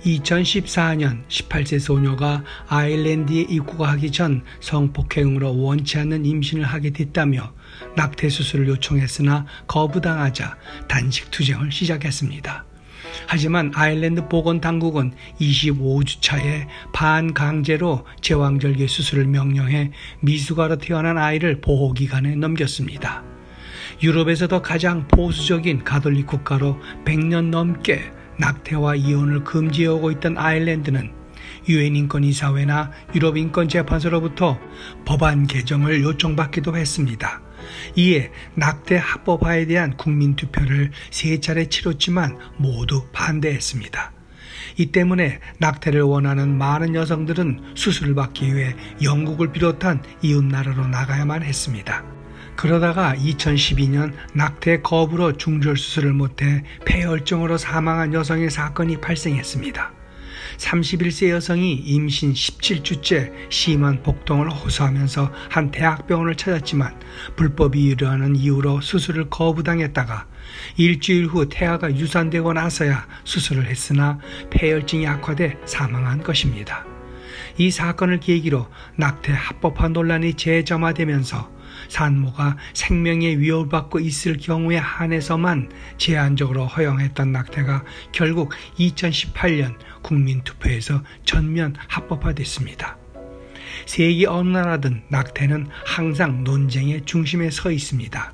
2014년 18세 소녀가 아일랜드에 입국하기 전 성폭행으로 원치 않는 임신을 하게 됐다며 낙태 수술을 요청했으나 거부당하자 단식 투쟁을 시작했습니다. 하지만 아일랜드 보건당국은 25주차에 반강제로 제왕절개 수술을 명령해 미숙아로 태어난 아이를 보호기관에 넘겼습니다. 유럽에서도 가장 보수적인 가톨릭 국가로 100년 넘게 낙태와 이혼을 금지해오고 있던 아일랜드는 유엔 인권이사회나 유럽 인권재판소로부터 법안 개정을 요청받기도 했습니다. 이에 낙태 합법화에 대한 국민투표를 3차례 치렀지만 모두 반대했습니다. 이 때문에 낙태를 원하는 많은 여성들은 수술을 받기 위해 영국을 비롯한 이웃나라로 나가야만 했습니다. 그러다가 2012년 낙태 거부로 중절수술을 못해 폐혈증으로 사망한 여성의 사건이 발생했습니다. 31세 여성이 임신 17주째 심한 복통을 호소하면서 한 대학병원을 찾았지만 불법 이유라는 이유로 수술을 거부당했다가 일주일 후 태아가 유산되고 나서야 수술을 했으나 폐혈증이 악화돼 사망한 것입니다. 이 사건을 계기로 낙태 합법화 논란이 재점화되면서 산모가 생명에 위협을 받고 있을 경우에 한해서만 제한적으로 허용했던 낙태가 결국 2018년 국민투표에서 전면 합법화됐습니다. 세계 어느 나라든 낙태는 항상 논쟁의 중심에 서 있습니다.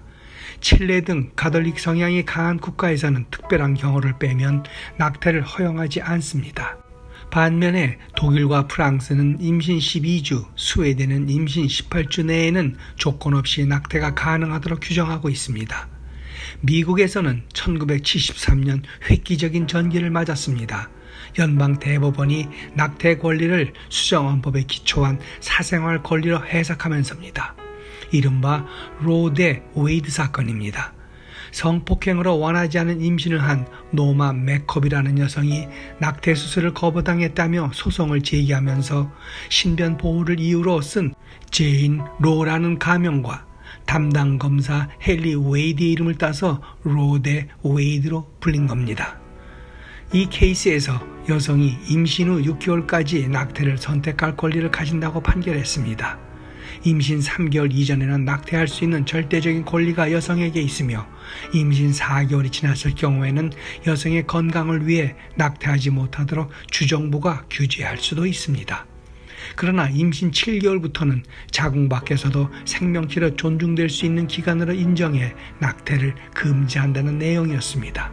칠레 등 가톨릭 성향이 강한 국가에서는 특별한 경우를 빼면 낙태를 허용하지 않습니다. 반면에 독일과 프랑스는 임신 12주, 스웨덴은 임신 18주 내에는 조건 없이 낙태가 가능하도록 규정하고 있습니다. 미국에서는 1973년 획기적인 전기를 맞았습니다. 연방 대법원이 낙태 권리를 수정헌법에 기초한 사생활 권리로 해석하면서입니다. 이른바 로 대 웨이드 사건입니다. 성폭행으로 원하지 않은 임신을 한 노마 맥컵이라는 여성이 낙태 수술을 거부당했다며 소송을 제기하면서 신변 보호를 이유로 쓴 제인 로라는 가명과 담당 검사 헨리 웨이드의 이름을 따서 로 대 웨이드로 불린 겁니다. 이 케이스에서 여성이 임신 후 6개월까지 낙태를 선택할 권리를 가진다고 판결했습니다. 임신 3개월 이전에는 낙태할 수 있는 절대적인 권리가 여성에게 있으며 임신 4개월이 지났을 경우에는 여성의 건강을 위해 낙태하지 못하도록 주정부가 규제할 수도 있습니다. 그러나 임신 7개월부터는 자궁 밖에서도 생명체로 존중될 수 있는 기간으로 인정해 낙태를 금지한다는 내용이었습니다.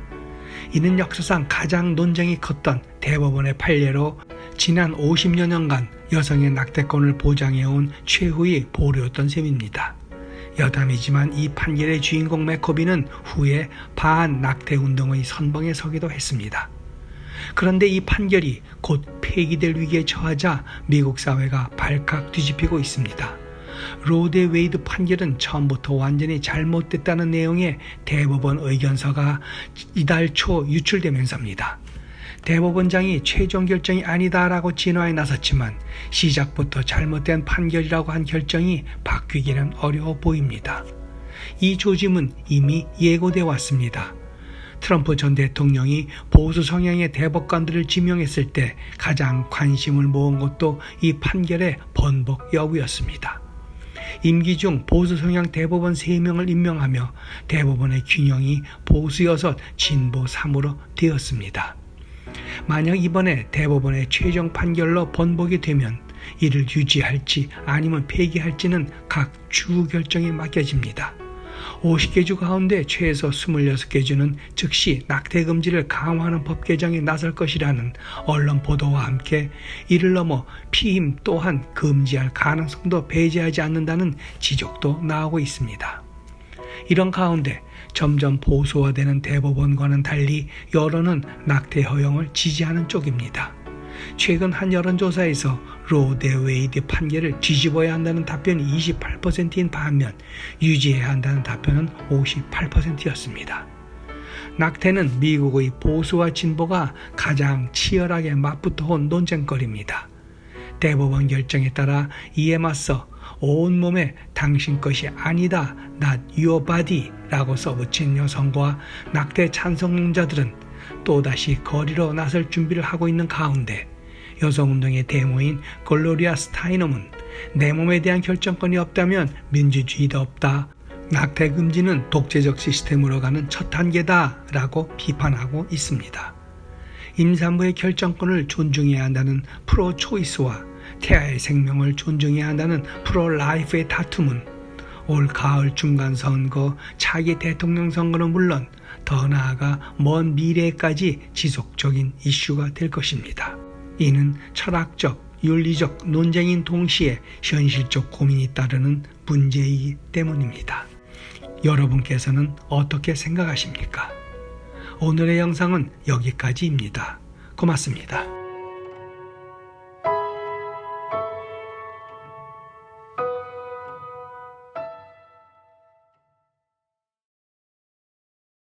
이는 역사상 가장 논쟁이 컸던 대법원의 판례로 지난 50여 년간 여성의 낙태권을 보장해온 최후의 보루였던 셈입니다. 여담이지만 이 판결의 주인공 맥커비는 후에 반낙태 운동의 선봉에 서기도 했습니다. 그런데 이 판결이 곧 폐기될 위기에 처하자 미국 사회가 발칵 뒤집히고 있습니다. 로 대 웨이드 판결은 처음부터 완전히 잘못됐다는 내용의 대법원 의견서가 이달 초 유출되면서입니다. 대법원장이 최종 결정이 아니다라고 진화에 나섰지만 시작부터 잘못된 판결이라고 한 결정이 바뀌기는 어려워 보입니다. 이 조짐은 이미 예고되어 왔습니다. 트럼프 전 대통령이 보수 성향의 대법관들을 지명했을 때 가장 관심을 모은 것도 이 판결의 번복 여부였습니다. 임기 중 보수 성향 대법원 3명을 임명하며 대법원의 균형이 보수 6, 진보 3으로 되었습니다. 만약 이번에 대법원의 최종 판결로 번복이 되면 이를 유지할지 아니면 폐기할지는 각 주 결정에 맡겨집니다. 50개 주 가운데 최소 26개 주는 즉시 낙태 금지를 강화하는 법 개정에 나설 것이라는 언론 보도와 함께 이를 넘어 피임 또한 금지할 가능성도 배제하지 않는다는 지적도 나오고 있습니다. 이런 가운데 점점 보수화되는 대법원과는 달리 여론은 낙태 허용을 지지하는 쪽입니다. 최근 한 여론조사에서 로 대 웨이드 판결을 뒤집어야 한다는 답변이 28%인 반면 유지해야 한다는 답변은 58%였습니다. 낙태는 미국의 보수와 진보가 가장 치열하게 맞붙어온 논쟁거리입니다. 대법원 결정에 따라 이에 맞서 온몸에 당신 것이 아니다, not your body 라고 써붙인 여성과 낙태 찬성론자들은 또다시 거리로 나설 준비를 하고 있는 가운데 여성운동의 대모인 글로리아 스타이넘은 내 몸에 대한 결정권이 없다면 민주주의도 없다. 낙태 금지는 독재적 시스템으로 가는 첫 단계다 라고 비판하고 있습니다. 임산부의 결정권을 존중해야 한다는 프로 초이스와 태아의 생명을 존중해야 한다는 프로 라이프의 다툼은 올 가을 중간선거, 차기 대통령 선거는 물론 더 나아가 먼 미래까지 지속적인 이슈가 될 것입니다. 이는 철학적, 윤리적 논쟁인 동시에 현실적 고민이 따르는 문제이기 때문입니다. 여러분께서는 어떻게 생각하십니까? 오늘의 영상은 여기까지입니다. 고맙습니다.